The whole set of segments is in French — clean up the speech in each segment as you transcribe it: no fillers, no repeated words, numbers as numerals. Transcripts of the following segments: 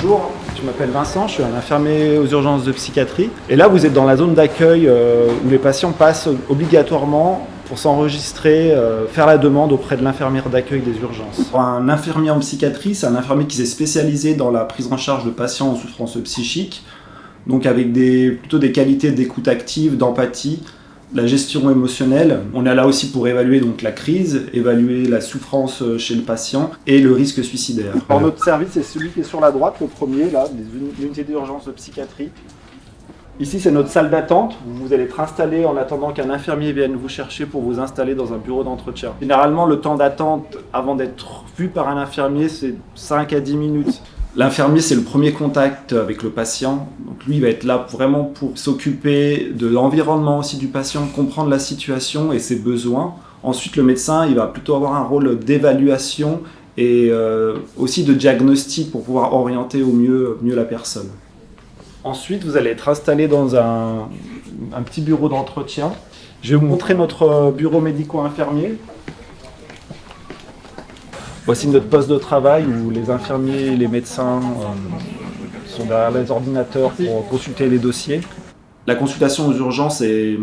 Bonjour, je m'appelle Vincent, je suis un infirmier aux urgences de psychiatrie. Et là, vous êtes dans la zone d'accueil où les patients passent obligatoirement pour s'enregistrer, faire la demande auprès de l'infirmière d'accueil des urgences. Un infirmier en psychiatrie, c'est un infirmier qui s'est spécialisé dans la prise en charge de patients en souffrance psychique, donc avec plutôt des qualités d'écoute active, d'empathie, la gestion émotionnelle. On est là aussi pour évaluer donc la crise, évaluer la souffrance chez le patient et le risque suicidaire. Alors notre service c'est celui qui est sur la droite, le premier, là, l'unité d'urgence de psychiatrie. Ici c'est notre salle d'attente, où vous allez être installé en attendant qu'un infirmier vienne vous chercher pour vous installer dans un bureau d'entretien. Généralement le temps d'attente avant d'être vu par un infirmier c'est 5 à 10 minutes. L'infirmier, c'est le premier contact avec le patient. Donc lui, il va être là vraiment pour s'occuper de l'environnement aussi du patient, comprendre la situation et ses besoins. Ensuite, le médecin, il va plutôt avoir un rôle d'évaluation et aussi de diagnostic pour pouvoir orienter au mieux la personne. Ensuite, vous allez être installé dans un petit bureau d'entretien. Je vais vous montrer notre bureau médico-infirmier. Voici notre poste de travail où les infirmiers et les médecins sont derrière les ordinateurs pour consulter les dossiers. La consultation aux urgences est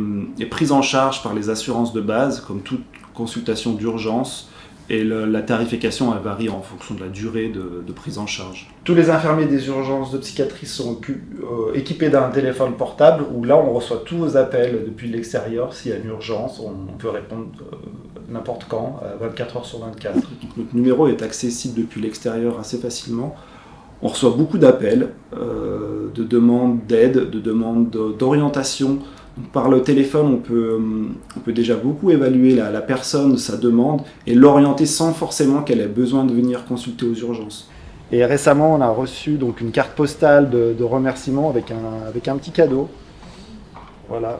prise en charge par les assurances de base, comme toute consultation d'urgence, et la tarification elle varie en fonction de la durée de prise en charge. Tous les infirmiers des urgences de psychiatrie sont équipés d'un téléphone portable où là on reçoit tous vos appels depuis l'extérieur. S'il y a une urgence, on peut répondre n'importe quand, 24 heures sur 24. Donc, notre numéro est accessible depuis l'extérieur assez facilement. On reçoit beaucoup d'appels, de demandes d'aide, de demandes d'orientation. Donc, par le téléphone, on peut déjà beaucoup évaluer la personne, sa demande, et l'orienter sans forcément qu'elle ait besoin de venir consulter aux urgences. Et récemment, on a reçu donc une carte postale de remerciement avec un petit cadeau. Voilà.